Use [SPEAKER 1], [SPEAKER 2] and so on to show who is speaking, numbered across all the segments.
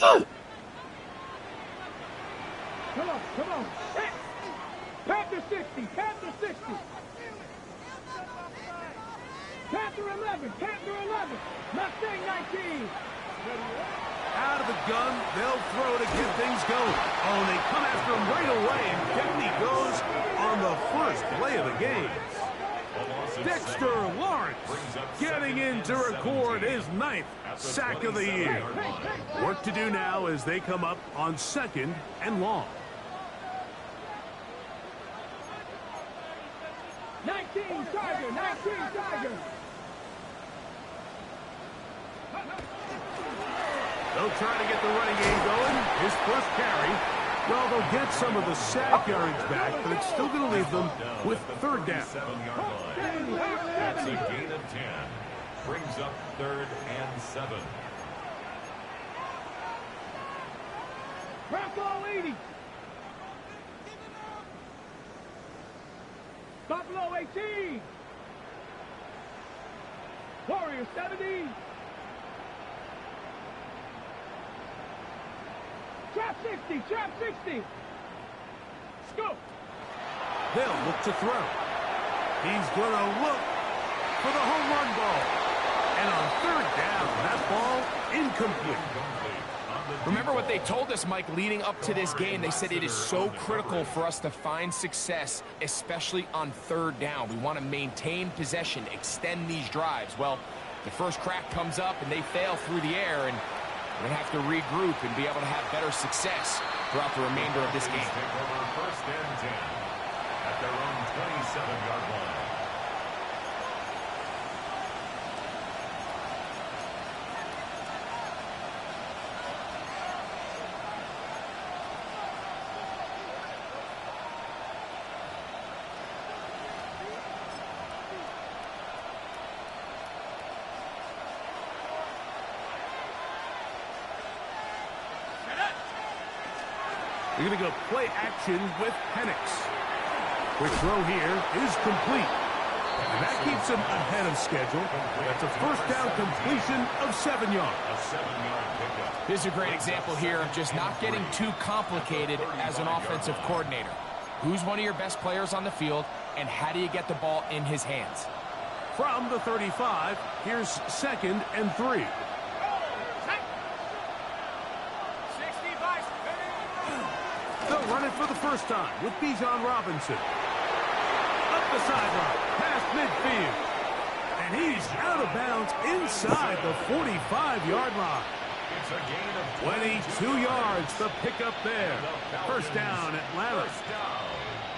[SPEAKER 1] Come on. Panther 60, Panther 60. Panther 11, Mustang 19.
[SPEAKER 2] Out of the gun, they'll throw to get things going. Oh, and they come after him right away, and down he goes on the first play of the game. Dexter Lawrence getting in to record his 9th sack of the year. Work to do now as they come up on 2nd and long.
[SPEAKER 1] 19 Tiger.
[SPEAKER 2] They'll try to get the running game going. His first carry. Well, they'll get some of the sack yardage back, but it's still going to leave them with 3rd down.
[SPEAKER 3] 7-yard line. That's a gain of 10. Brings up 3rd and 7.
[SPEAKER 1] Buffalo 80. Buffalo 18. Warrior 70. Trap 60. Scoop.
[SPEAKER 2] They'll look to throw. He's going to look for the home run ball. And on 3rd down, that ball incomplete.
[SPEAKER 4] Remember what they told us, Mike, leading up to this game. They said it is so critical for us to find success, especially on 3rd down. We want to maintain possession, extend these drives. Well, the first crack comes up, and they fail through the air, and we're going to have to regroup and be able to have better success throughout the remainder of this game.
[SPEAKER 3] Take over 1st and 10 at their own 27-yard line.
[SPEAKER 2] They're going to go play action with Penix. Quick throw here is complete. And that keeps him ahead of schedule. That's a 1st down completion of 7 yards.
[SPEAKER 3] A 7-yard pickup.
[SPEAKER 4] This is a great example here of just not getting too complicated as an offensive coordinator. Who's one of your best players on the field, and how do you get the ball in his hands?
[SPEAKER 2] From the 35, here's 2nd and 3. They'll run it for the first time with Bijan Robinson. Up the sideline, past midfield. And he's out of bounds inside the 45-yard line.
[SPEAKER 3] It's a gain of
[SPEAKER 2] 22 yards to pick up there. 1st down, Atlanta.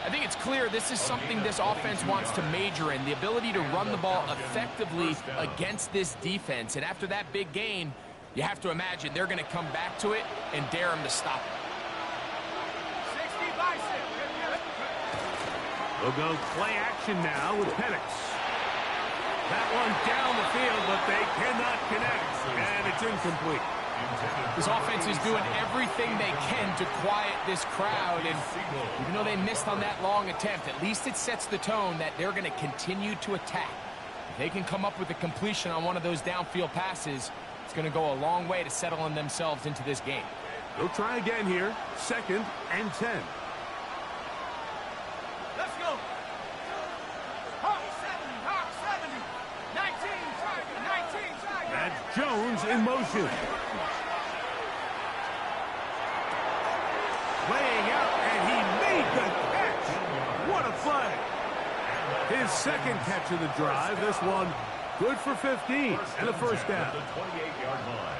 [SPEAKER 4] I think it's clear this is something this offense wants to major in, the ability to run the ball effectively against this defense. And after that big gain, you have to imagine they're going to come back to it and dare him to stop it.
[SPEAKER 2] They'll go play action now with Penix. That one down the field, but they cannot connect, and it's incomplete.
[SPEAKER 4] This offense is doing everything they can to quiet this crowd, and even though they missed on that long attempt, at least it sets the tone that they're going to continue to attack. If they can come up with a completion on one of those downfield passes, it's going to go a long way to settling themselves into this game.
[SPEAKER 2] They'll try again here, 2nd and 10.
[SPEAKER 1] Let's go. Hawk 70. 19 Tiger.
[SPEAKER 2] That's Jones in motion. Laying out, and he made the catch. What a play. His 2nd catch of the drive. This one good for 15 and a 1st down.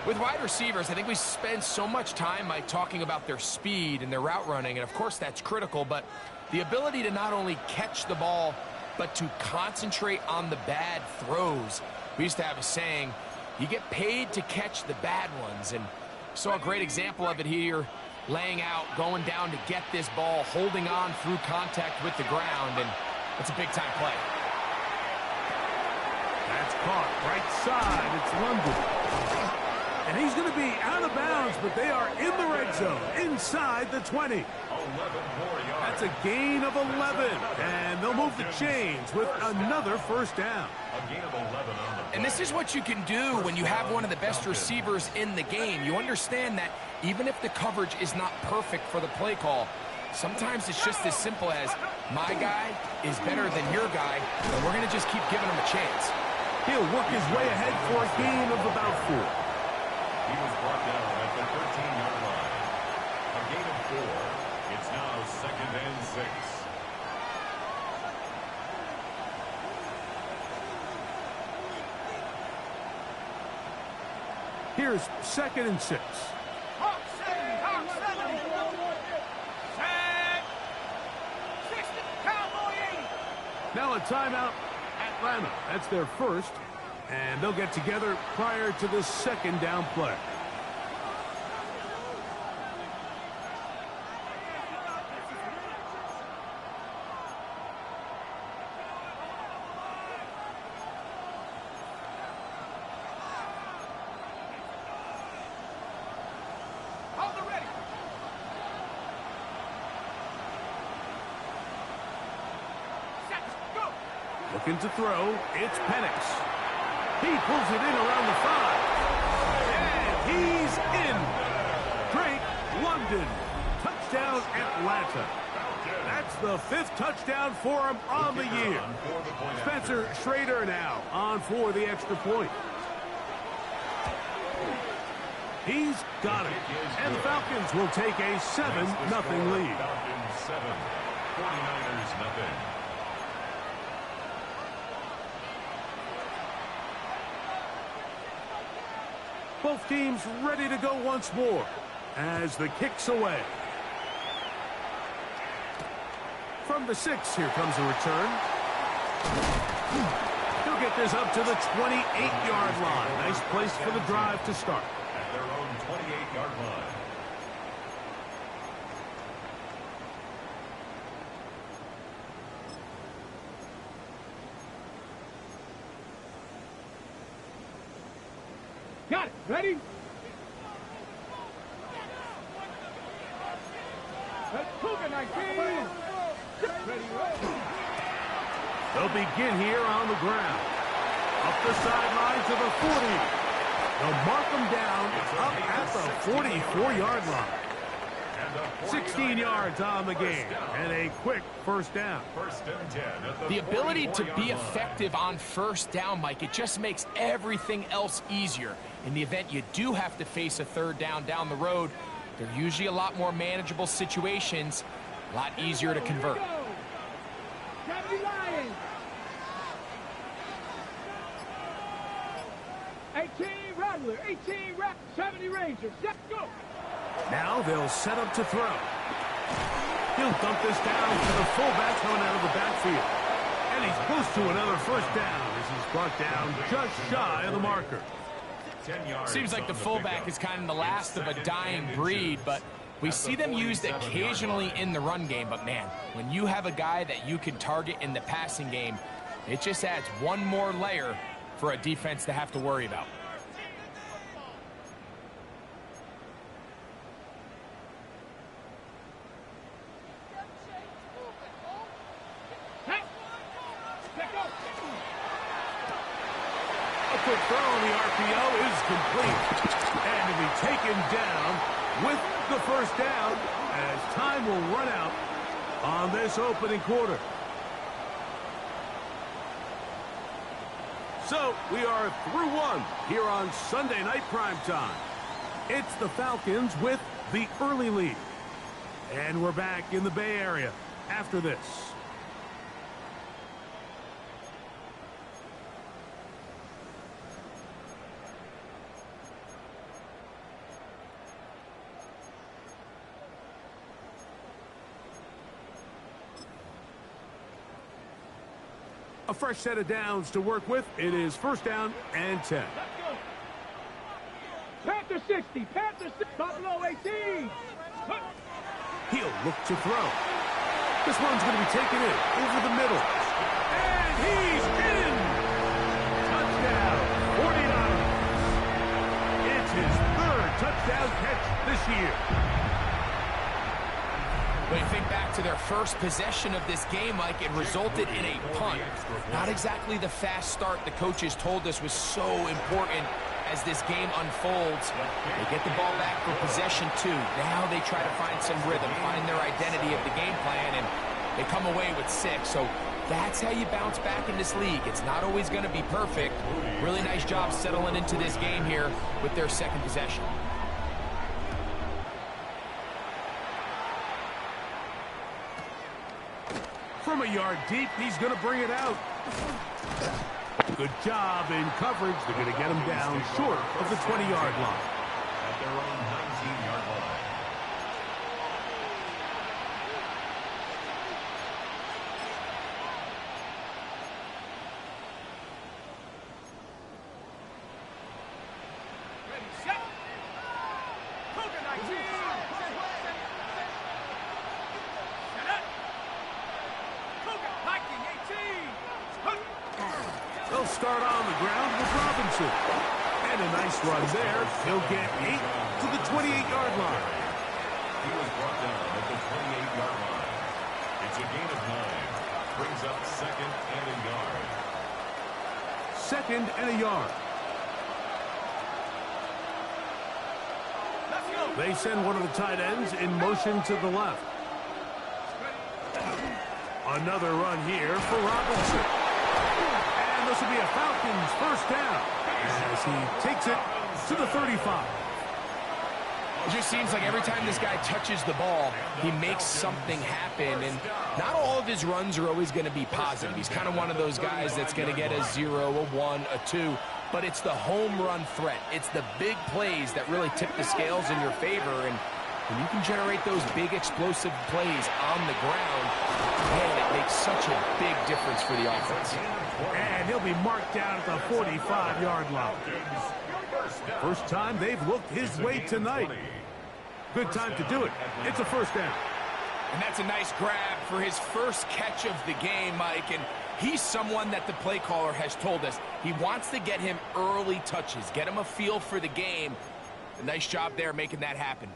[SPEAKER 4] With wide receivers, I think we spend so much time, Mike, talking about their speed and their route running, and of course that's critical, but the ability to not only catch the ball, but to concentrate on the bad throws. We used to have a saying, you get paid to catch the bad ones, and saw a great example of it here, laying out, going down to get this ball, holding on through contact with the ground, and it's a big-time play.
[SPEAKER 2] That's caught right side. It's London. And he's going to be out of bounds, but they are in the red zone, inside the 20.
[SPEAKER 3] 11 more yards.
[SPEAKER 2] That's a gain of 11, and they'll move the chains with another first down.
[SPEAKER 3] A gain of 11 on the
[SPEAKER 4] And this is what you can do when you have one of the best receivers in the game. You understand that even if the coverage is not perfect for the play call, sometimes it's just as simple as my guy is better than your guy, and we're going to just keep giving him a chance.
[SPEAKER 2] He'll work his way ahead for a gain of about 4.
[SPEAKER 3] He was brought down at the 13-yard line. A gain of 4. It's now 2nd and 6.
[SPEAKER 2] Here's 2nd and 6.
[SPEAKER 1] Hawk 70, Hawk 70. Set. 60, Cowboy 80.
[SPEAKER 2] Now a timeout, Atlanta. That's their first, and they'll get together prior to the 2nd down play.
[SPEAKER 1] Hold it ready. Set, go.
[SPEAKER 2] Looking to throw, it's Penix. He pulls it in around the 5. And he's in. Drake London. Touchdown, Atlanta. That's the 5th touchdown for him on the year. Spencer Schrader now on for the extra point. He's got it. And the Falcons will take a 7-0 lead.
[SPEAKER 3] Falcons 7, 49ers nothing.
[SPEAKER 2] Both teams ready to go once more as the kick's away. From the 6, here comes a return. He'll get this up to the 28-yard line. Nice place for the drive to start.
[SPEAKER 3] At their own 28-yard line.
[SPEAKER 1] Got it. Ready? Let's Cougar 19. Ready, ready.
[SPEAKER 2] They'll begin here on the ground. Up the sideline to the 40. They'll mark them down up at the 44-yard line. 16 yards on the game and a quick first down.
[SPEAKER 3] 1st and 10 at
[SPEAKER 4] The ability to be
[SPEAKER 3] 44-yard line.
[SPEAKER 4] effective on first down, Mike, it just makes everything else easier. In the event you do have to face a 3rd down the road, they're usually a lot more manageable situations, a lot easier to convert.
[SPEAKER 1] 70 Lions. 18 Rattler. 18 Rattler. 70 Rangers. Let's go.
[SPEAKER 2] Now they'll set up to throw. He'll dump this down to the fullback coming out of the backfield. And he's close to another first down as he's brought down just shy of the marker.
[SPEAKER 3] 10 yards
[SPEAKER 4] Seems like the
[SPEAKER 3] on
[SPEAKER 4] fullback
[SPEAKER 3] pickup.
[SPEAKER 4] is kind of the last of a dying breed, but we see them used occasionally in the run game. But man, when you have a guy that you can target in the passing game, it just adds one more layer for a defense to have to worry about.
[SPEAKER 2] A quick throw on the RPO is complete. And to be taken down with the first down as time will run out on this opening quarter. So we are through one here on Sunday Night Primetime. It's the Falcons with the early lead. And we're back in the Bay Area after this. A fresh set of downs to work with. It is 1st down and 10.
[SPEAKER 1] Let's go. Panther 60. Panther 60. Buffalo 18.
[SPEAKER 2] He'll look to throw. This one's going to be taken in over the middle. And he's in! Touchdown, 49ers. It's his here.
[SPEAKER 4] When you think back to their first possession of this game, Mike, it resulted in a punt. Not exactly the fast start the coaches told us was so important as this game unfolds. They get the ball back for possession 2. Now they try to find some rhythm, find their identity of the game plan, and they come away with 6. So that's how you bounce back in this league. It's not always going to be perfect. Really nice job settling into this game here with their second possession.
[SPEAKER 2] From a yard deep, he's going to bring it out. Good job in coverage. They're going to get him down short of the 20-yard line.
[SPEAKER 3] At their own 19-yard line.
[SPEAKER 1] Ready, set. Cougar 19. Set up. Cougar Viking 18.
[SPEAKER 2] They'll start on the ground with Robinson. And a nice run there. He'll get 8 to the 28-yard line.
[SPEAKER 3] He was brought down at the 28-yard line. It's a gain of 9. Brings up 2nd and a yard.
[SPEAKER 2] 2nd and a yard.
[SPEAKER 1] Let's go.
[SPEAKER 2] They send one of the tight ends in motion to the left. Another run here for Robinson. And this will be a Falcons first down as he takes it to the 35.
[SPEAKER 4] It just seems like every time this guy touches the ball, he makes something happen, and not all of his runs are always going to be positive. He's kind of one of those guys that's going to get a 0, a 1, a 2, but it's the home run threat. It's the big plays that really tip the scales in your favor, and when you can generate those big explosive plays on the ground, man, it makes such a big difference for the offense.
[SPEAKER 2] And he'll be marked down at the 45-yard line. First time they've looked his way tonight. Good time to do it. It's a first down.
[SPEAKER 4] And that's a nice grab for his first catch of the game, Mike. And he's someone that the play caller has told us he wants to get him early touches, get him a feel for the game. A nice job there making that happen.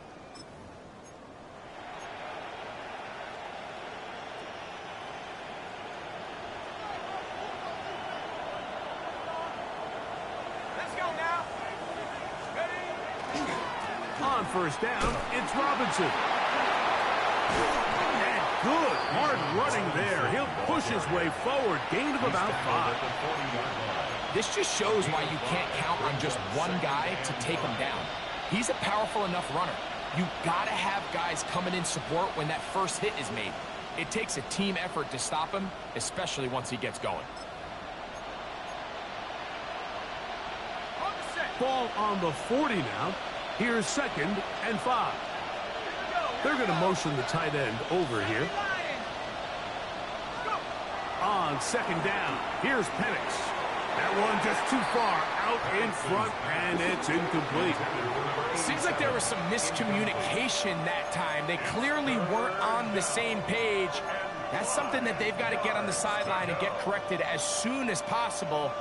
[SPEAKER 1] Let's go now. Ready.
[SPEAKER 2] On first down, it's Robinson. And good, hard running there. He'll push his way forward. Gain of about 5.
[SPEAKER 4] This just shows why you can't count on just one guy to take him down. He's a powerful enough runner. You gotta have guys coming in support when that first hit is made. It takes a team effort to stop him, especially once he gets going.
[SPEAKER 1] On the set.
[SPEAKER 2] Ball on the 40 now. Here's 2nd and 5. They're going to motion the tight end over here. On 2nd down, here's Penix. That one just too far out in front, and it's incomplete.
[SPEAKER 4] Seems like there was some miscommunication that time. They clearly weren't on the same page. That's something that they've got to get on the sideline and get corrected as soon as possible,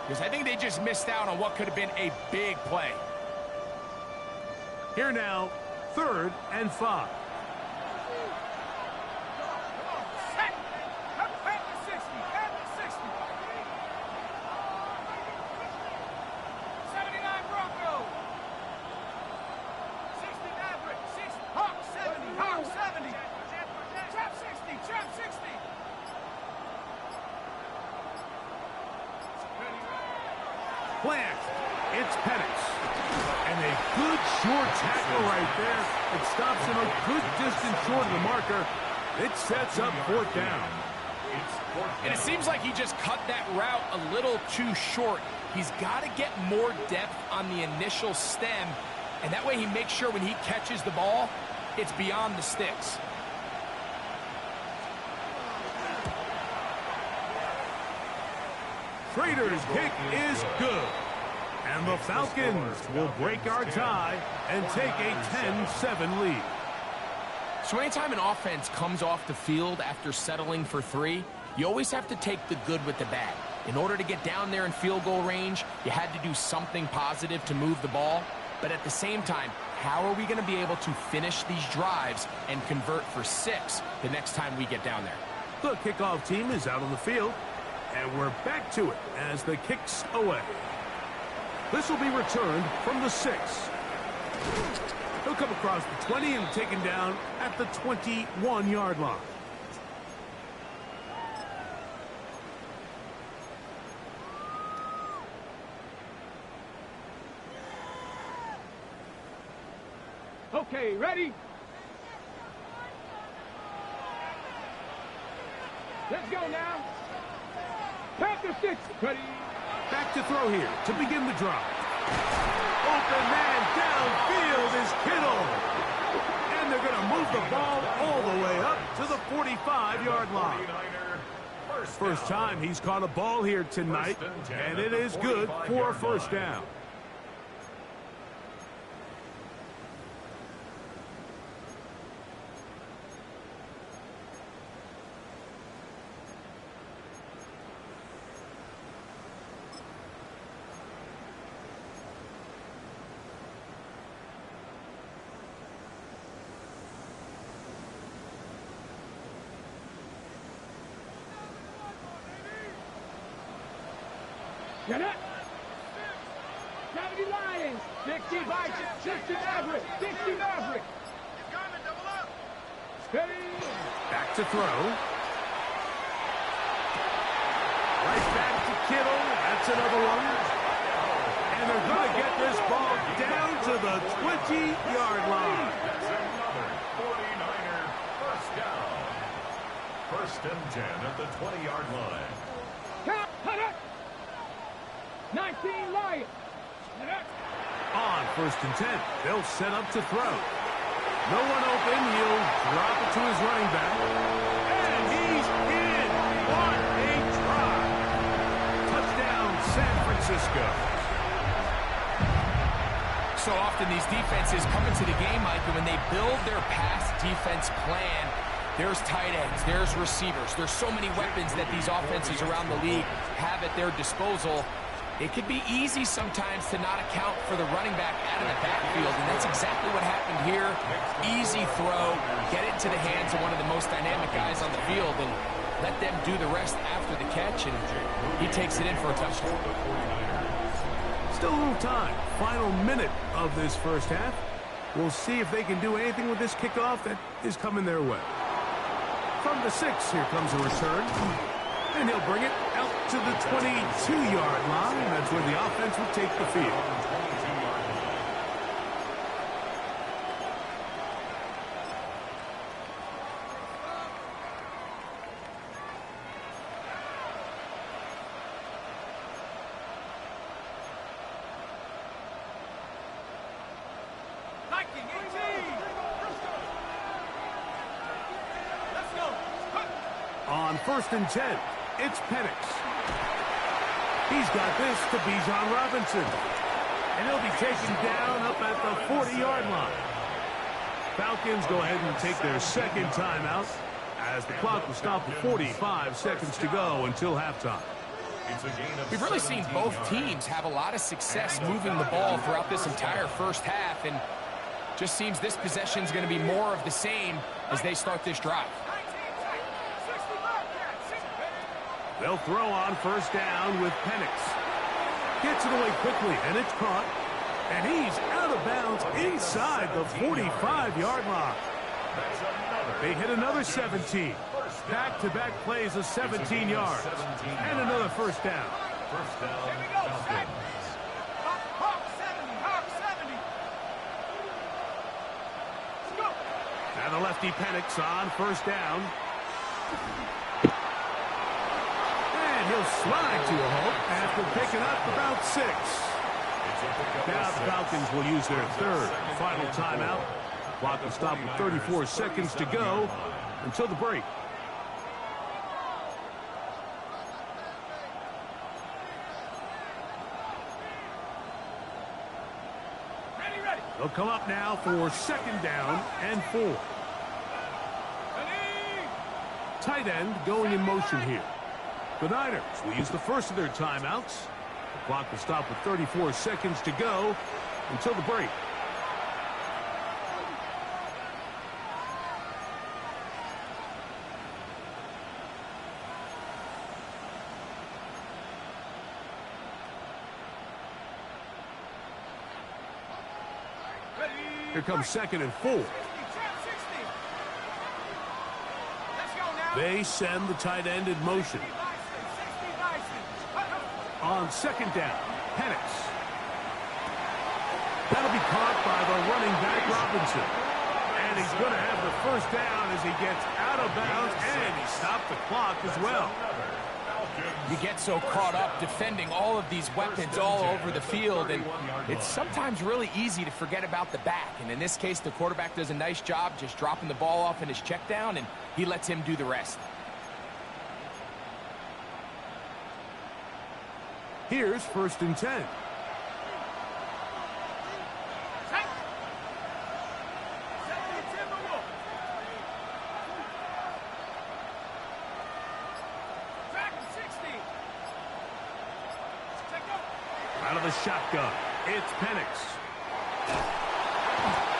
[SPEAKER 4] because I think they just missed out on what could have been a big play.
[SPEAKER 2] Here now, 3rd and 5.
[SPEAKER 1] Set. Pat the 60. Pat the 60. 79 Bronco. 60 Maverick. 60. Hawk 70. Hawk 70. Trap 60. Trap 60.
[SPEAKER 2] Plant. It's Penix. And a good short tackle right there. It stops him a good distance short of the marker. It sets up 4th down.
[SPEAKER 4] And it seems like he just cut that route a little too short. He's got to get more depth on the initial stem, and that way he makes sure when he catches the ball, it's beyond the sticks.
[SPEAKER 2] Schrader's kick is good. And the Falcons will break our tie and take a 10-7 lead.
[SPEAKER 4] So anytime an offense comes off the field after settling for 3, you always have to take the good with the bad. In order to get down there in field goal range, you had to do something positive to move the ball. But at the same time, how are we going to be able to finish these drives and convert for 6 the next time we get down there?
[SPEAKER 2] The kickoff team is out on the field, and we're back to it as the kick's away. This will be returned from the 6. He'll come across the 20 and taken down at the 21-yard line.
[SPEAKER 1] Okay, ready? Let's go now. Panther 6, ready?
[SPEAKER 2] Back to throw here to begin the drive. Open man downfield is Kittle. And they're going to move the ball all the way up to the 45-yard line. First time he's caught a ball here tonight, and it is good for a first down.
[SPEAKER 1] Get it. 70 Lions. 60 Vikings. 60 Maverick. 60 Maverick. Steady.
[SPEAKER 2] Back to throw. Right back to Kittle. That's another one. And they're going to get this ball down to the 20-yard line.
[SPEAKER 3] That's another 49er first down. First and 10 at the 20-yard line.
[SPEAKER 1] Count. Cut it. 19 Lions.
[SPEAKER 2] On first and 10, they'll set up to throw. No one open. He'll drop it to his running back. And he's in. What a drive. Touchdown, San Francisco.
[SPEAKER 4] So often these defenses come into the game, Mike, and when they build their pass defense plan, there's tight ends, there's receivers. There's so many weapons that these offenses around the league have at their disposal. It could be easy sometimes to not account for the running back out of the backfield, and that's exactly what happened here. Easy throw, get it to the hands of one of the most dynamic guys on the field, and let them do the rest after the catch, and he takes it in for a touchdown.
[SPEAKER 2] Still a little time. Final minute of this first half. We'll see if they can do anything with this kickoff that is coming their way. From the 6, here comes a return. And he'll bring it out to the 22-yard line. That's where the offense will take the field.
[SPEAKER 1] Let's go.
[SPEAKER 2] On first and 10. It's Penix. He's got this to Bijan Robinson. And he'll be taken down up at the 40-yard line. Falcons go ahead and take their second timeout as the clock will stop with 45 seconds to go until halftime.
[SPEAKER 4] We've really seen both teams have a lot of success moving the ball throughout this entire first half, and just seems this possession is going to be more of the same as they start this drive.
[SPEAKER 2] They'll throw on first down with Penix. Gets it away quickly, and it's caught. And he's out of bounds inside the 45-yard line. They hit another 17. Back-to-back plays of 17 yards. And another first down.
[SPEAKER 3] First down,
[SPEAKER 1] Here we go, set.
[SPEAKER 3] Falcons.
[SPEAKER 1] Hawk 70, Hawk 70. Let's go.
[SPEAKER 2] And the lefty Penix on first down. And he'll slide to a halt after picking up about 6. Now the Falcons will use their third final timeout. Clock will stop with 34 seconds to go until the break.
[SPEAKER 1] Ready.
[SPEAKER 2] They'll come up now for second down and 4.
[SPEAKER 1] Ready.
[SPEAKER 2] Tight end going in motion here. The Niners will use the first of their timeouts. The clock will stop with 34 seconds to go until the break. Here comes 2nd and 4.
[SPEAKER 1] Trap 60. Let's go now.
[SPEAKER 2] They send the tight end in motion.
[SPEAKER 1] 60 Bison.
[SPEAKER 2] On 2nd down, Penix. That'll be caught by the running back Robinson. And he's going to have the first down as he gets out of bounds, and he stopped the clock as well.
[SPEAKER 4] You get so caught up defending all of these weapons all over the field, and it's sometimes really easy to forget about the back. And in this case, the quarterback does a nice job just dropping the ball off in his check down, and he lets him do the rest.
[SPEAKER 2] Here's 1st and 10. Out of the shotgun, it's Penix.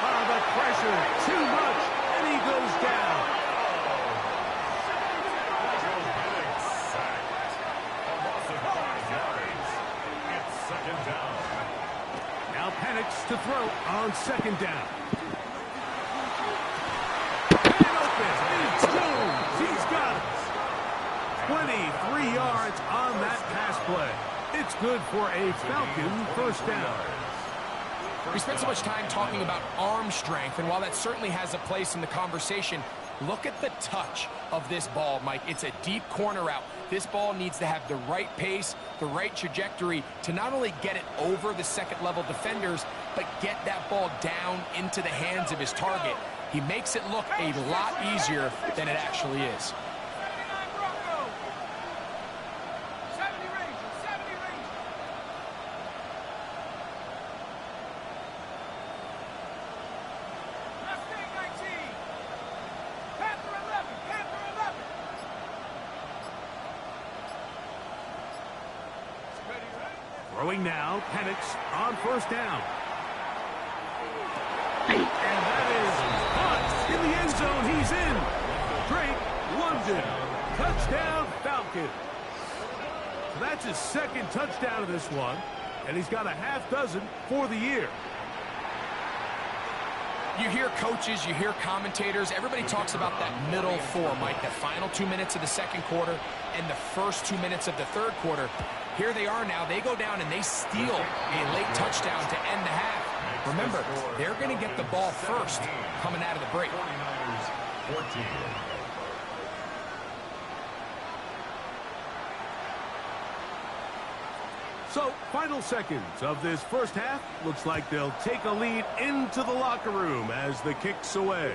[SPEAKER 2] Oh, the pressure, too much, and he goes down.
[SPEAKER 3] It's 2nd down.
[SPEAKER 2] Now Penix to throw on 2nd down. And open, it's Jones, he's got it. 23 yards on that pass play. It's good for a Falcon first down.
[SPEAKER 4] We spent so much time talking about arm strength, and while that certainly has a place in the conversation, look at the touch of this ball, Mike. It's a deep corner route. This ball needs to have the right pace, the right trajectory to not only get it over the second-level defenders, but get that ball down into the hands of his target. He makes it look a lot easier than it actually is.
[SPEAKER 2] Throwing now, Penix on 1st down. And that is caught in the end zone. He's in. Drake London. Touchdown, Falcons. So that's his 2nd touchdown of this one, and he's got a half dozen for the year.
[SPEAKER 4] You hear coaches, you hear commentators, everybody talks about that middle four, Mike, the final 2 minutes of the second quarter and the first 2 minutes of the third quarter. Here they are now. They go down and they steal a late touchdown to end the half. Remember, they're going to get the ball first coming out of the break.
[SPEAKER 3] 49ers 14.
[SPEAKER 2] So, final seconds of this first half. Looks like they'll take a lead into the locker room as the kick's away.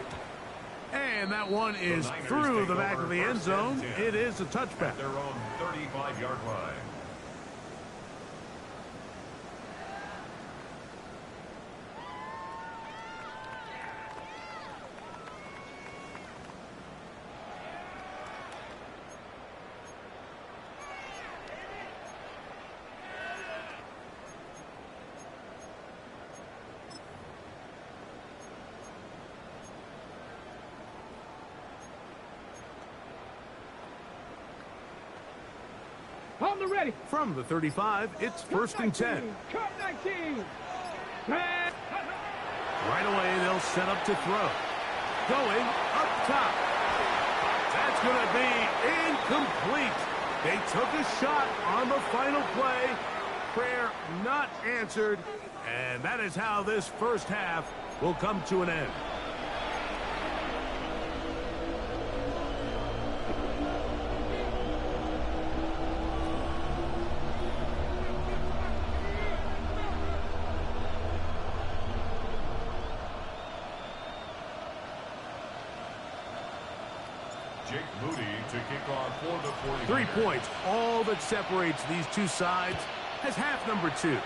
[SPEAKER 2] And that one is through the back of the end zone. It is a touchback.
[SPEAKER 3] At their own 35-yard line.
[SPEAKER 1] On the ready.
[SPEAKER 2] From the 35, it's 1st and 10.
[SPEAKER 1] Cut 19.
[SPEAKER 2] Right away, they'll set up to throw. Going up top. That's going to be incomplete. They took a shot on the final play. Prayer not answered. And that is how this first half will come to an end.
[SPEAKER 3] Jake Moody to kick off for the 49ers.
[SPEAKER 2] 3 points, all that separates these two sides, as half number 2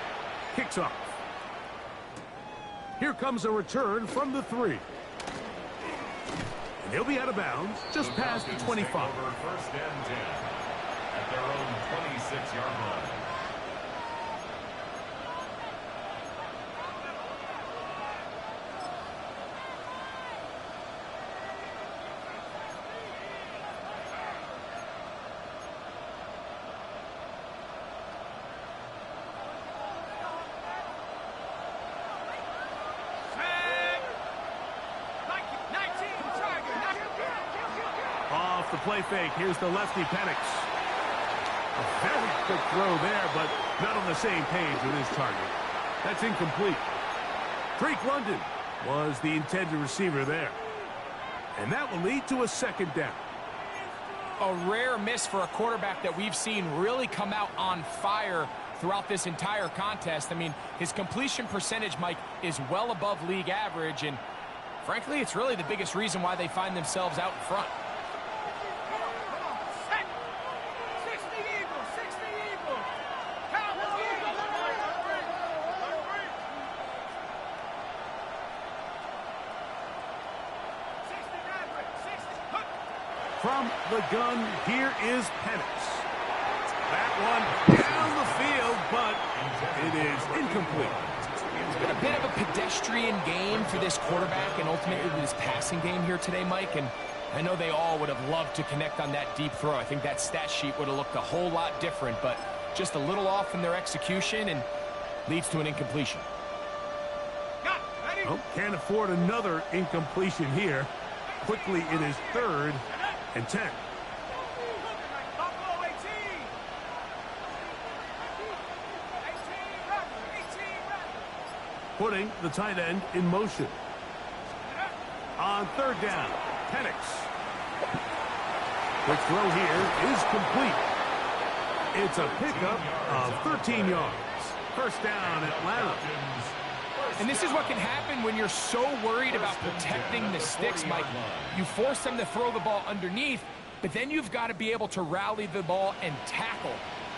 [SPEAKER 2] kicks off. Here comes a return from the 3. And he'll be out of bounds just past the 25.
[SPEAKER 3] Over 1st and 10 at their own 26-yard line.
[SPEAKER 2] play fake. Here's the lefty, Penix. A very quick throw there, but not on the same page with his target. That's incomplete. Drake London was the intended receiver there. And that will lead to a second down.
[SPEAKER 4] A rare miss for a quarterback that we've seen really come out on fire throughout this entire contest. I mean, his completion percentage, Mike, is well above league average, and frankly, it's really the biggest reason why they find themselves out in front.
[SPEAKER 2] From the gun, here is Penix. That one down the field, but it is incomplete.
[SPEAKER 4] It's been a bit of a pedestrian game for this quarterback and ultimately this passing game here today, Mike. And I know they all would have loved to connect on that deep throw. I think that stat sheet would have looked a whole lot different, but just a little off in their execution and leads to an incompletion.
[SPEAKER 2] Oh, can't afford another incompletion here. Quickly, it is 3rd and 10. Putting the tight end in motion. On 3rd down, Penix. The throw here is complete. It's a pickup of 13 yards. First down, Atlanta.
[SPEAKER 4] And this is what can happen when you're so worried about protecting the sticks, Mike. You force them to throw the ball underneath, but then you've got to be able to rally the ball and tackle.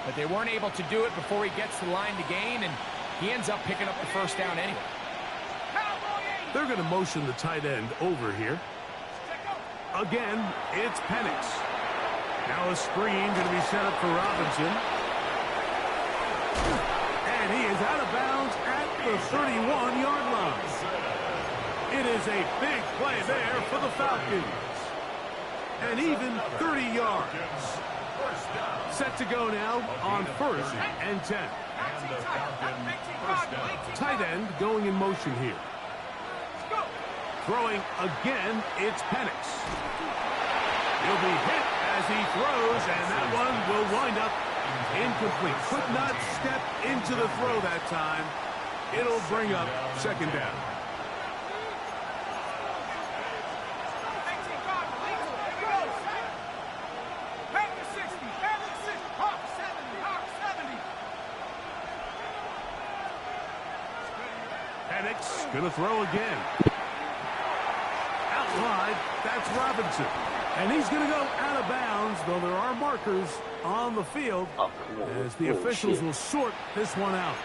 [SPEAKER 4] But they weren't able to do it before he gets to the line to gain, and he ends up picking up the first down anyway.
[SPEAKER 2] They're going to motion the tight end over here. Again, it's Penix. Now a screen going to be set up for Robinson. And he is out of bounds at the 31-yard line. It is a big play there for the Falcons. And even 30 yards. Set to go now on 1st and 10. Tight end going in motion here. Throwing again, it's Penix. He'll be hit as he throws, and that one will wind up incomplete. Could not step into the throw that time. It'll bring up 2nd down. Penix gonna throw again. Out wide, that's Robinson. And he's going to go out of bounds, though there are markers on the field as the officials will sort this one out.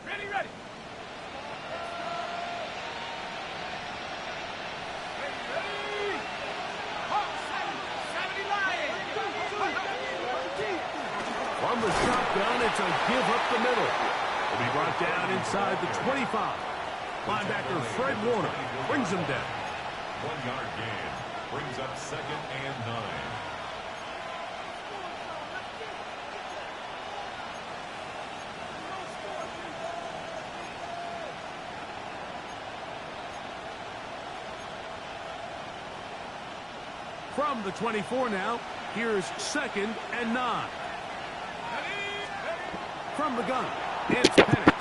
[SPEAKER 1] Ready.
[SPEAKER 2] From the shotgun, it's a give up the middle. Will be brought down inside the 25. Linebacker Fred Warner brings him down.
[SPEAKER 3] 1-yard gain. Brings up 2nd and 9.
[SPEAKER 2] From the 24 now, here's 2nd and 9. From the gun, it's Penix.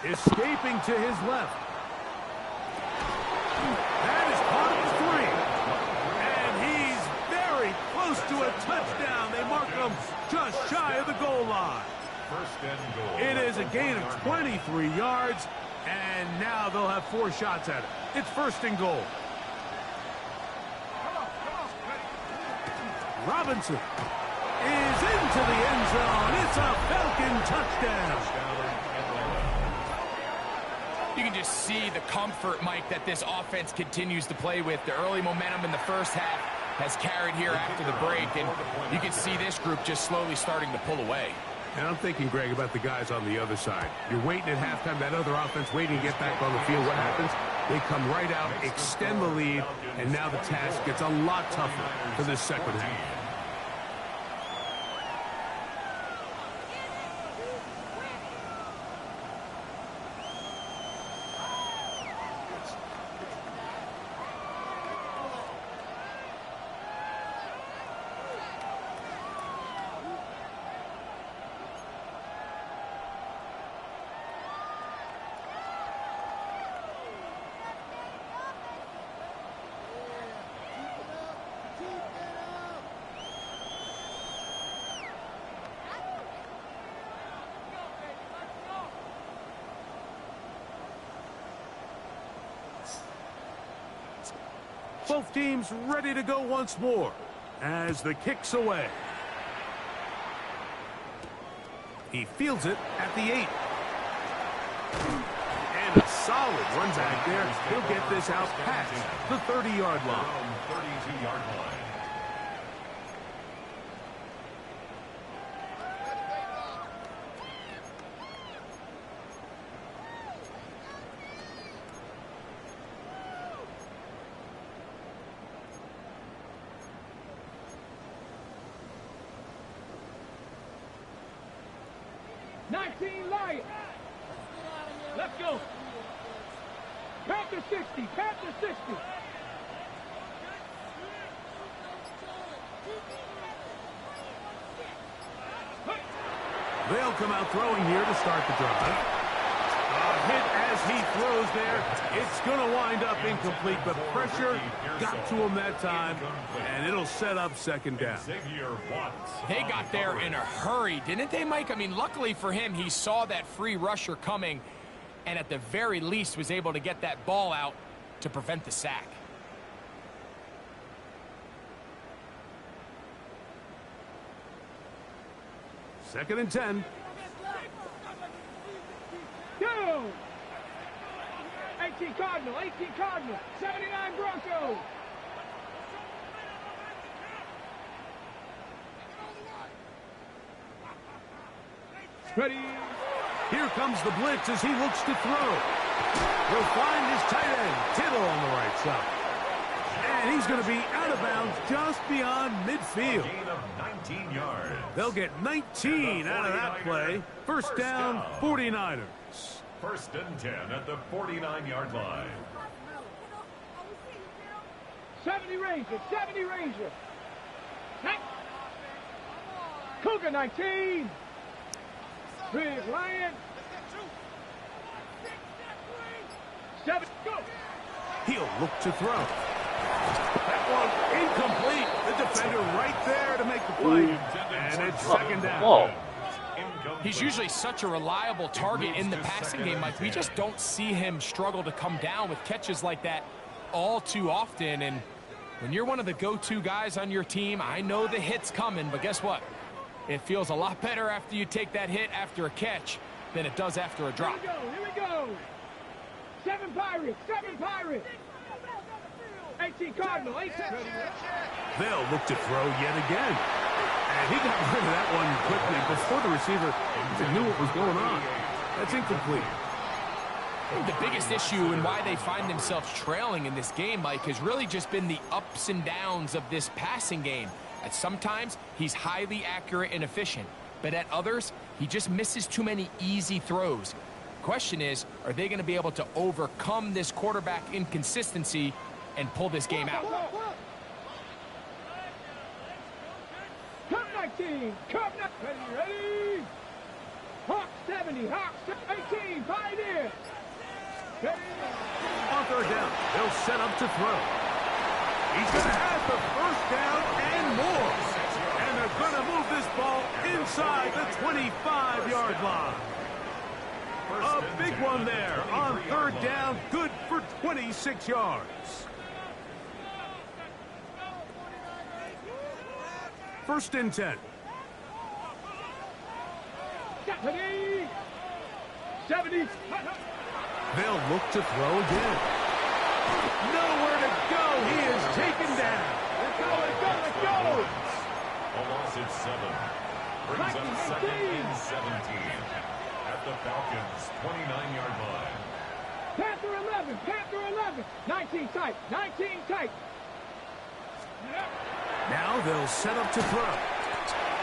[SPEAKER 2] Escaping to his left. That is caught at 3. And he's very close to a touchdown. They mark him just shy of the goal line.
[SPEAKER 3] 1st and goal.
[SPEAKER 2] It is a gain of 23 yards, and now they'll have 4 shots at it. It's 1st and goal. Robinson is into the end zone. It's a Falcon touchdown.
[SPEAKER 4] You can just see the comfort, Mike, that this offense continues to play with. The early momentum in the first half has carried here after the break, and you can see this group just slowly starting to pull away.
[SPEAKER 2] And I'm thinking, Greg, about the guys on the other side. You're waiting at halftime, that other offense waiting to get back on the field. What happens? They come right out, extend the lead, and now the task gets a lot tougher for this second half. Both teams ready to go once more as the kick's away. He fields it at the 8. And a solid run back there. He'll get this out past the 30-yard line.
[SPEAKER 3] 32-yard line.
[SPEAKER 1] Lions. Let's go. Panther 60. Panther 60.
[SPEAKER 2] They'll come out throwing here to start the drive. A hit as he throws there. It's going to wind up incomplete, but pressure got to him that time, and it'll set up second down.
[SPEAKER 4] They got there in a hurry, didn't they, Mike? I mean, luckily for him, he saw that free rusher coming, and at the very least was able to get that ball out to prevent the sack.
[SPEAKER 2] Second and 10.
[SPEAKER 1] Go! 18 Cardinal, 18 Cardinal, 79 Broncos. Ready.
[SPEAKER 2] Here comes the blitz as he looks to throw. He'll find his tight end, Tittle, on the right side. And he's going to be out of bounds just beyond midfield.
[SPEAKER 3] Gain of 19 yards.
[SPEAKER 2] They'll get 19 out of that play. First down, 49ers.
[SPEAKER 3] First and 10 at the 49-yard line.
[SPEAKER 1] 70 Rangers, 70 Rangers. Cougar 19. Big Lion. 7, go.
[SPEAKER 2] He'll look to throw. That one incomplete. The defender right there to make the play. And it's second down.
[SPEAKER 4] He's usually such a reliable target in the passing game, Mike. We just don't see him struggle to come down with catches like that all too often. And when you're one of the go-to guys on your team, I know the hit's coming, but guess what? It feels a lot better after you take that hit after a catch than it does after a drop.
[SPEAKER 1] Here we go. 7 Pirates, 7 Pirates. 18 Cardinal, 18.
[SPEAKER 2] They'll look to throw yet again. And he got rid of that one quickly before the receiver even knew what was going on. That's incomplete.
[SPEAKER 4] I think the biggest issue and why they find themselves trailing in this game, Mike, has really just been the ups and downs of this passing game. At sometimes, he's highly accurate and efficient, but at others, he just misses too many easy throws. Question is, are they going to be able to overcome this quarterback inconsistency and pull this game out?
[SPEAKER 1] Cup 19, Cup 19, ready? Hawk 70, Hawk 18, Pioneer.
[SPEAKER 2] On third down, they'll set up to throw. He's going to have the first down and more. And they're going to move this ball inside the 25-yard line. A big one there on third down, good for 26 yards. First and 10.
[SPEAKER 1] 70.
[SPEAKER 2] They'll look to throw again. Nowhere to go. He is taken down.
[SPEAKER 1] Let's go.
[SPEAKER 3] A loss at 7. Brings up second and 17 at the Falcons' 29-yard line.
[SPEAKER 1] Panther 11, Panther 11. 19 tight, 19 tight.
[SPEAKER 2] Now they'll set up to throw.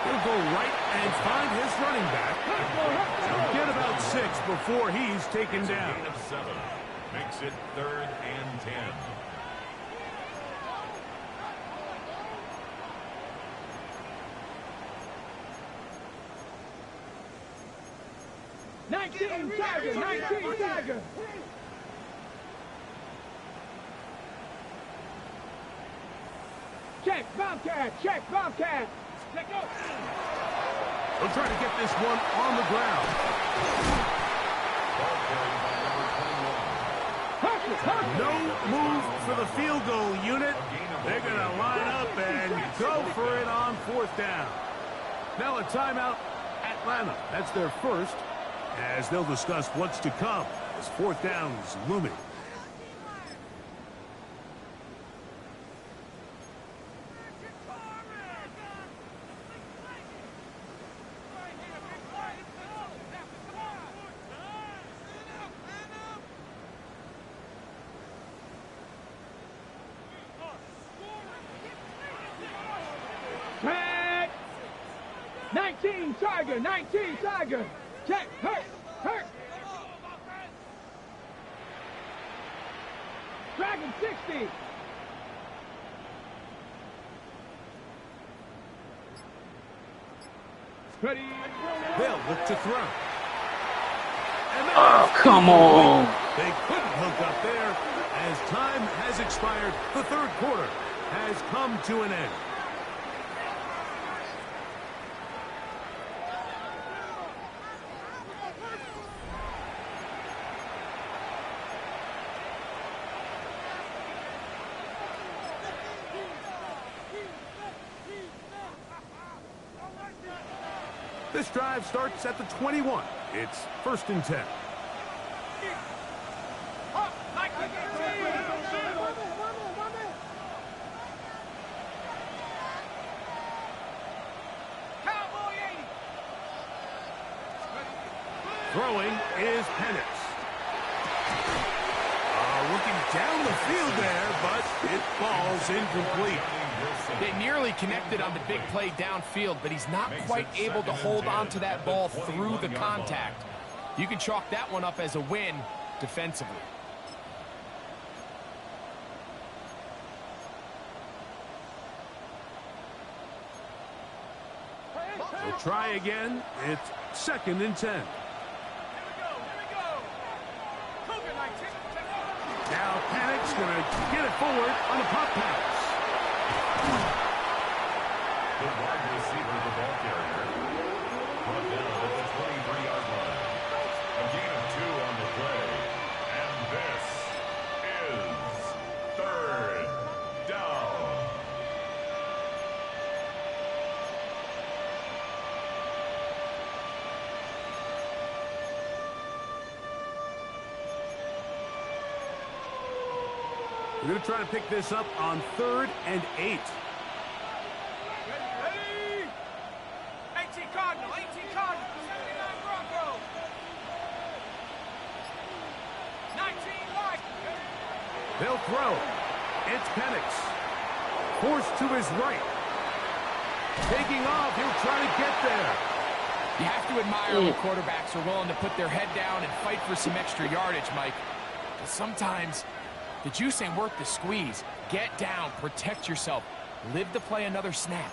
[SPEAKER 2] He'll go right and find his running back. He'll get about 6 before he's taken down.
[SPEAKER 3] Gain of 7 makes it 3rd and 10.
[SPEAKER 1] Tiger, 19 Tiger. Check, Bobcat, check, Bobcat. Check out.
[SPEAKER 2] They'll try to get this one on the ground. No move for the field goal unit. They're going to line up and go for it on 4th down. Now a timeout, Atlanta. That's their first, as they'll discuss what's to come as 4th down is looming.
[SPEAKER 1] Check. 19 Tiger, 19 Tiger. Check, hurt, hurt. Dragon 60. Ready.
[SPEAKER 2] They'll look to throw.
[SPEAKER 5] Oh, come on.
[SPEAKER 2] They couldn't hook up there as time has expired. The 3rd quarter has come to an end. This drive starts at the 21. It's 1st and 10. Throwing is Penix. Looking down the field there, but it falls incomplete.
[SPEAKER 4] They nearly connected on the big play downfield, but he's not quite able to hold on to that ball through the contact. You can chalk that one up as a win defensively.
[SPEAKER 2] They'll try again. It's 2nd and 10. Now Panic's going to get it forward on a pop pass.
[SPEAKER 3] The wide receiver, the ball carrier, brought down at the 23-yard line. A gain of 2 on the play, and this is 3rd down.
[SPEAKER 2] We're going to try to pick this up on 3rd and 8.
[SPEAKER 1] Cardinal, 18 Cardinal, 79 Broncos. 19 White.
[SPEAKER 2] They'll throw. It's Penix. Forced to his right. Taking off. He'll try to get there.
[SPEAKER 4] You have to admire when quarterbacks are willing to put their head down and fight for some extra yardage, Mike. But sometimes the juice ain't worth the squeeze. Get down, protect yourself, live to play another snap.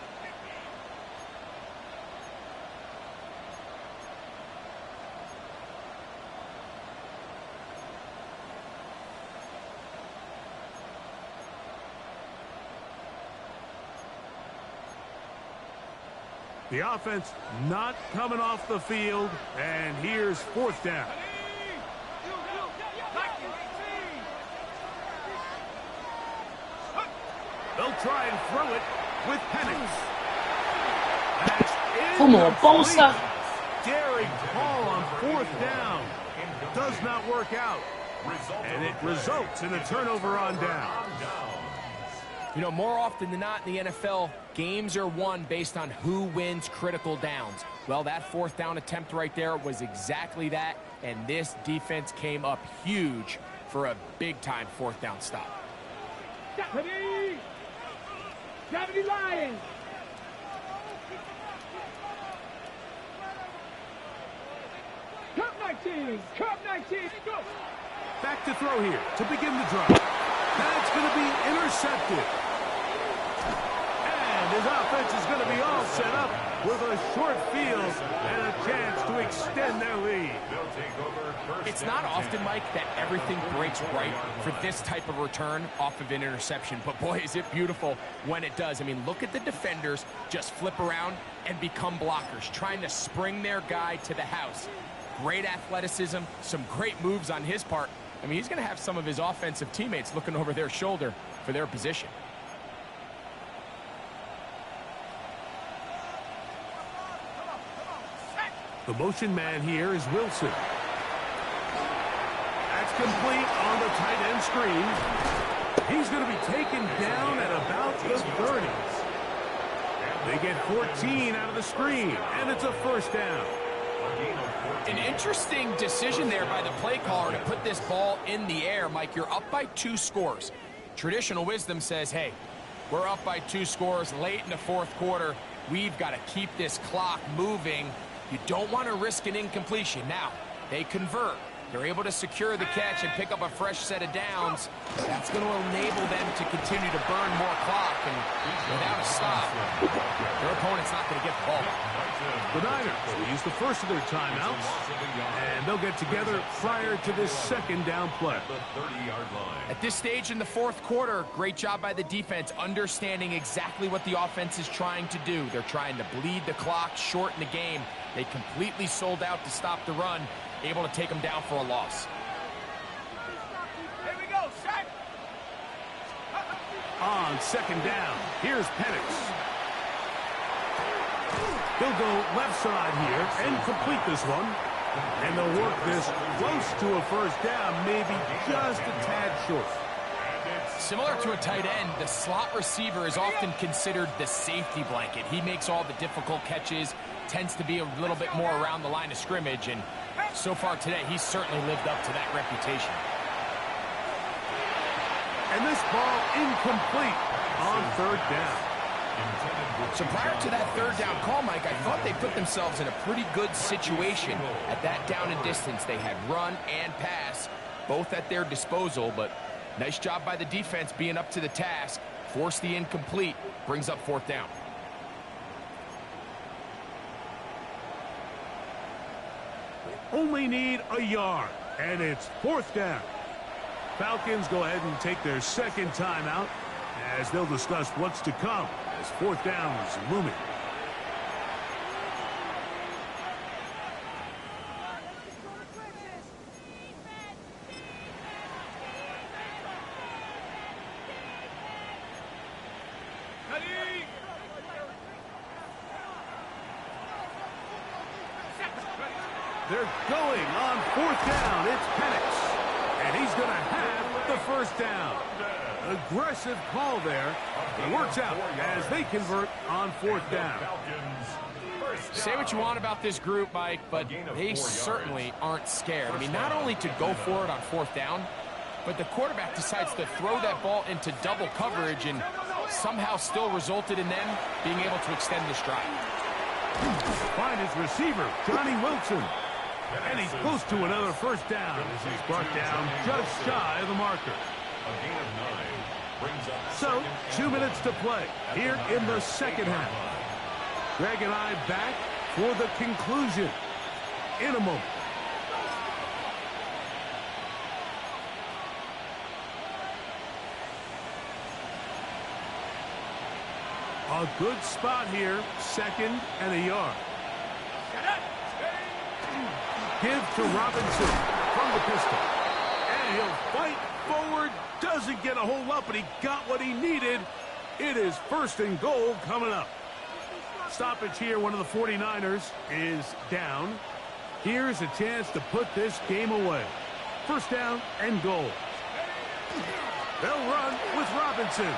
[SPEAKER 2] The offense not coming off the field, and here's 4th down. They'll try and throw it with Penix.
[SPEAKER 5] Come on, Bosa.
[SPEAKER 2] Daring call on 4th down. Does not work out. And it results in a turnover on down.
[SPEAKER 4] You know, more often than not in the NFL, games are won based on who wins critical downs. Well, that 4th down attempt right there was exactly that, and this defense came up huge for a big-time fourth down stop.
[SPEAKER 1] 70 Lions. Cup 19. Cup 19. Go.
[SPEAKER 2] Back to throw here to begin the drive. That's going to be intercepted. And his offense is going to be all set up with a short field and a chance to extend their lead.
[SPEAKER 4] It's not often, Mike, that everything breaks right for this type of return off of an interception. But, boy, is it beautiful when it does. I mean, look at the defenders just flip around and become blockers, trying to spring their guy to the house. Great athleticism, some great moves on his part. I mean, he's going to have some of his offensive teammates looking over their shoulder for their position.
[SPEAKER 2] The motion man here is Wilson. That's complete on the tight end screen. He's going to be taken down at about the 30s. They get 14 out of the screen, and it's a first down.
[SPEAKER 4] An interesting decision there by the play caller to put this ball in the air. Mike, you're up by 2 scores. Traditional wisdom says, hey, we're up by 2 scores late in the fourth quarter. We've got to keep this clock moving. You don't want to risk an incompletion. Now, they convert. They're able to secure the catch and pick up a fresh set of downs. That's going to enable them to continue to burn more clock, and without a stop, their opponent's not going to get the ball back.
[SPEAKER 2] The Niners will use the first of their timeouts, and they'll get together prior to this second down play.
[SPEAKER 4] At this stage in the fourth quarter, great job by the defense, understanding exactly what the offense is trying to do. They're trying to bleed the clock, shorten the game. They completely sold out to stop the run, able to take them down for a loss.
[SPEAKER 1] Here we go, set.
[SPEAKER 2] On second down, here's Penix. He'll go left side here and complete this one. And they'll work this close to a first down, maybe just a tad short.
[SPEAKER 4] Similar to a tight end, the slot receiver is often considered the safety blanket. He makes all the difficult catches, tends to be a little bit more around the line of scrimmage, and so far today, he's certainly lived up to that reputation.
[SPEAKER 2] And this ball incomplete on third down.
[SPEAKER 4] So prior to that third down call, Mike, I thought they put themselves in a pretty good situation at that down and distance. They had run and pass, both at their disposal, but nice job by the defense being up to the task. Force the incomplete, brings up fourth down.
[SPEAKER 2] Only need a yard, and it's fourth down. Falcons go ahead and take their second timeout as they'll discuss what's to come as fourth down is looming. They're going on fourth down. It's Penix, and he's going to have the first down. Aggressive call there. It works out as they convert on fourth down.
[SPEAKER 4] Say what you want about this group, Mike, but they certainly aren't scared. I mean, not only to go for it on fourth down, but the quarterback decides to throw that ball into double coverage and somehow still resulted in them being able to extend this drive.
[SPEAKER 2] Find his receiver, Johnny Wilson. And he's close to another first down as he's brought down just shy of the marker. So, 2 minutes to play here in the second half. Greg and I back for the conclusion in a moment. A good spot here, second and a yard. Give to Robinson from the pistol. And he'll fight forward. Doesn't get a hold up, but he got what he needed. It is first and goal coming up. Stoppage here. One of the 49ers is down. Here's a chance to put this game away. First down and goal. They'll run with Robinson.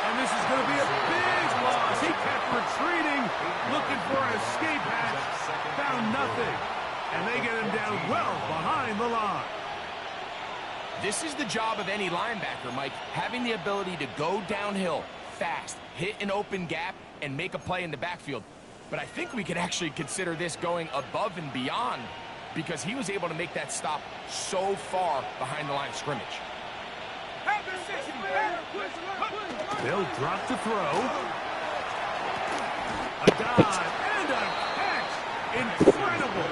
[SPEAKER 2] And this is going to be a big loss. He kept retreating, looking for an escape hatch. Found nothing. And they get him down well behind the line.
[SPEAKER 4] This is the job of any linebacker, Mike, having the ability to go downhill fast, hit an open gap, and make a play in the backfield. But I think we could actually consider this going above and beyond because he was able to make that stop so far behind the line of scrimmage.
[SPEAKER 2] They'll drop to throw. A dive and a catch. Incredible.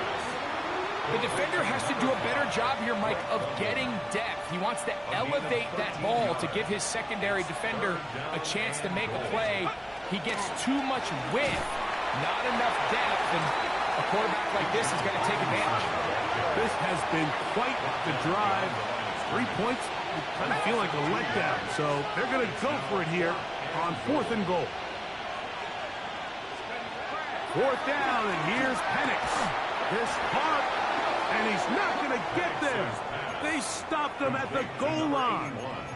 [SPEAKER 4] The defender has to do a better job here, Mike, of getting depth. He wants to elevate that ball to give his secondary defender a chance to make a play. He gets too much width, not enough depth, and a quarterback like this is going to take advantage.
[SPEAKER 2] This has been quite the drive. 3 points kind of feel like a letdown, so they're going to go for it here on 4th and goal. 4th down, and here's Penix. This part, and he's not going to get there. They stopped him at the goal line.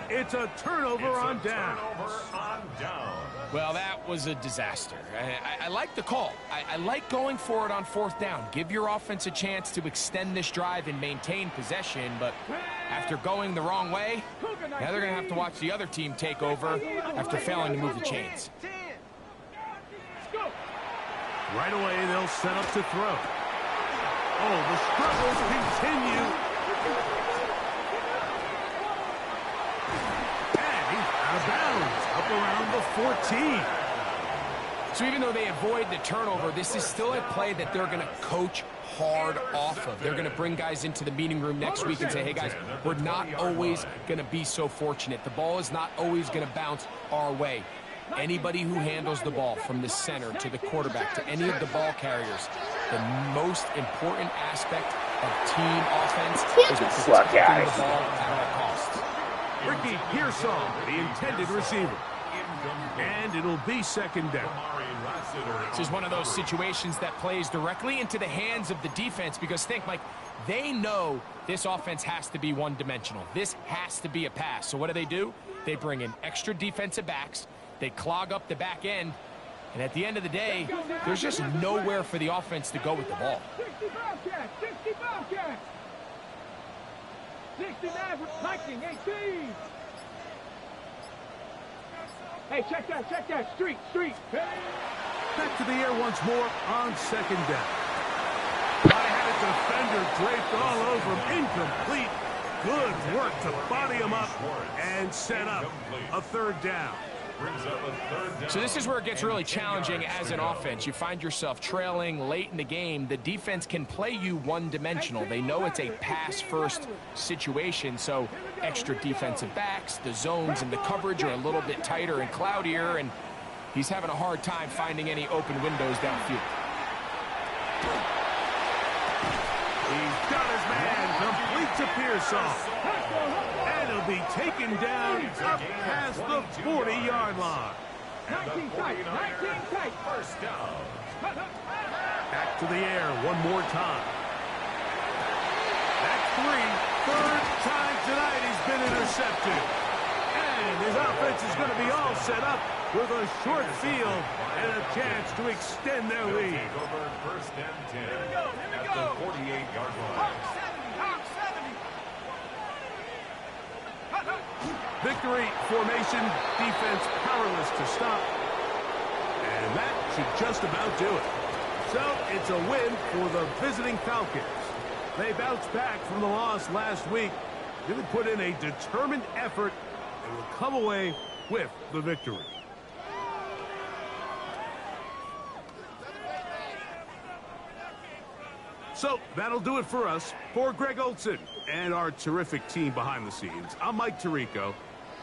[SPEAKER 2] It's a turnover on down.
[SPEAKER 4] Well, that was a disaster. I like the call. I like going for it on 4th down. Give your offense a chance to extend this drive and maintain possession, but after going the wrong way, now they're going to have to watch the other team take over after failing to move the chains.
[SPEAKER 2] Right away, they'll set up to throw. Oh, the struggles continue. And he's out of bounds, up around the 14.
[SPEAKER 4] So even though they avoid the turnover, this is still a play that they're going to coach hard off of. They're going to bring guys into the meeting room next week and say, hey, guys, we're not always going to be so fortunate. The ball is not always going to bounce our way. Anybody who handles the ball from the center to the quarterback to any of the ball carriers, the most important aspect of team offense is protecting the ball at all costs.
[SPEAKER 2] Ricky Pearsall, the intended receiver. And it'll be 2nd down.
[SPEAKER 4] This is one of those situations that plays directly into the hands of the defense because think, Mike, they know this offense has to be one-dimensional. This has to be a pass. So what do? They bring in extra defensive backs. They clog up the back end. And at the end of the day, there's just nowhere for the offense to go with the ball.
[SPEAKER 1] 60 Bobcats! 60 Bobcats! 69 Viking, 18! Hey, check that. Street. Hey.
[SPEAKER 2] Back to the air once more on 2nd down. I had a defender draped all over him. Incomplete. Good work to body him up and set up a 3rd down.
[SPEAKER 4] So this is where it gets really challenging as an offense. You find yourself trailing late in the game. The defense can play you one-dimensional. They know it's a pass-first situation, so extra defensive backs, the zones and the coverage are a little bit tighter and cloudier, and he's having a hard time finding any open windows downfield.
[SPEAKER 2] He's got his man complete to Pearsall. And he'll be taken down up past the 40-yard line.
[SPEAKER 1] 19 tight. 19 tight.
[SPEAKER 3] 1st down.
[SPEAKER 2] Back to the air one more time. That's 3. 3rd time tonight he's been intercepted. And his offense is going to be all set up with a short field and a chance to extend their lead.
[SPEAKER 3] Over 1st and 10 at the 48-yard line.
[SPEAKER 2] Victory formation, defense powerless to stop. And that should just about do it. So it's a win for the visiting Falcons. They bounced back from the loss last week, really put in a determined effort, and will come away with the victory. So that'll do it for us. For Greg Olson and our terrific team behind the scenes, I'm Mike Tirico.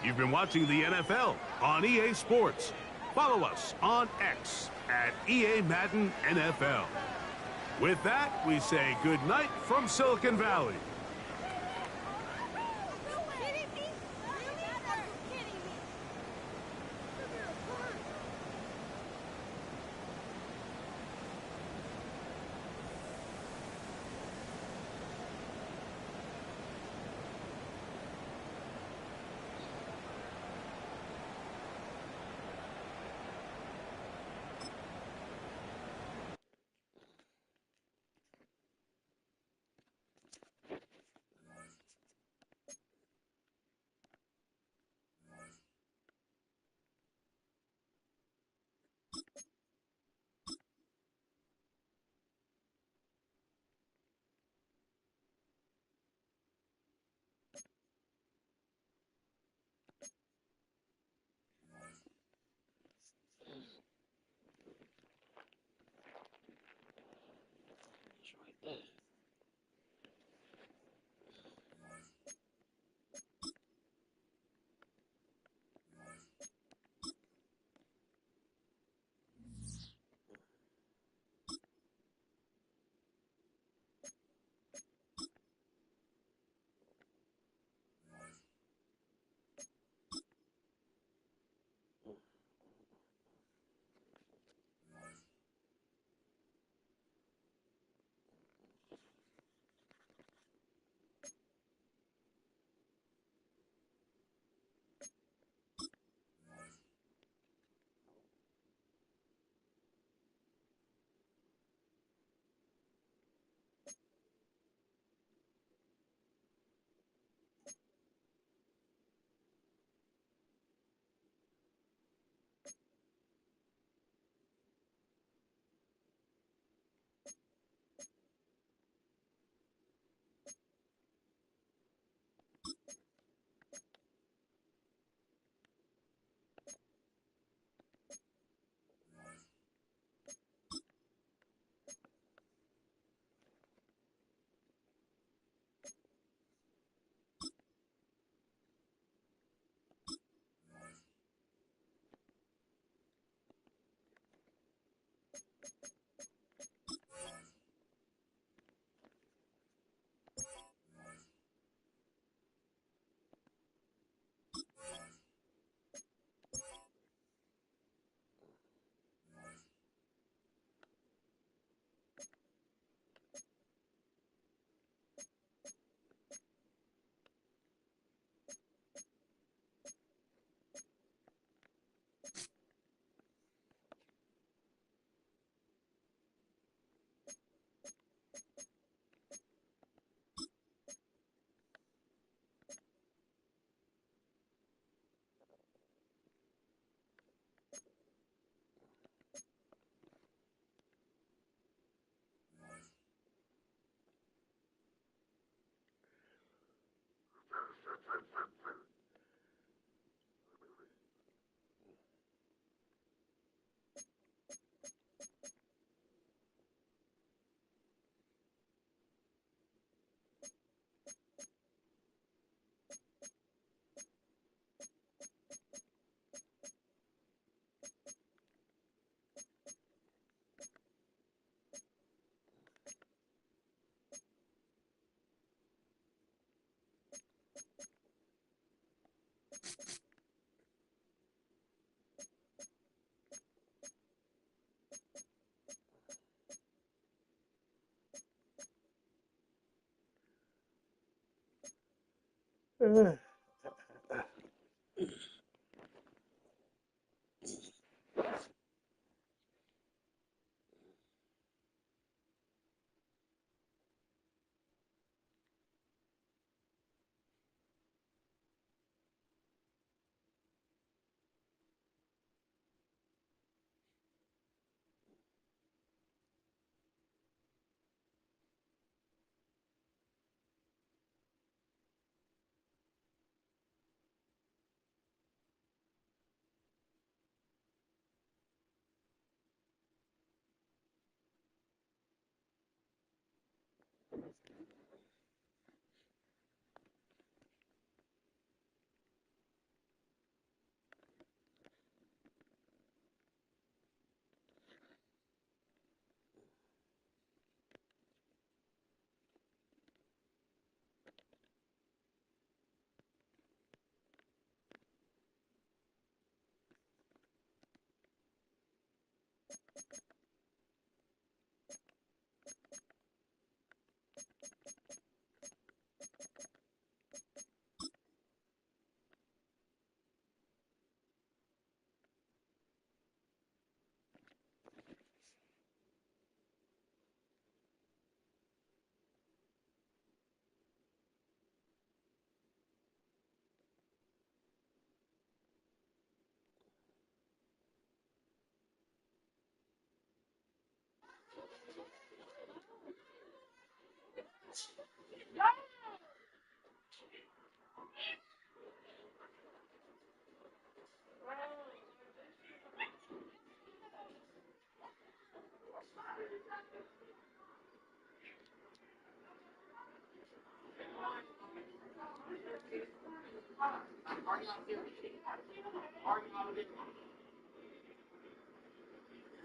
[SPEAKER 2] You've been watching the NFL on EA Sports. Follow us on X at EA Madden NFL. With that, we say good night from Silicon Valley.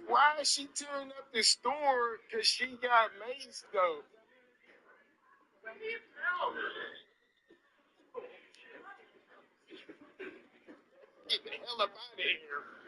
[SPEAKER 6] Why is she tearing up the store? Because she got maced, though. Get the hell up out of here.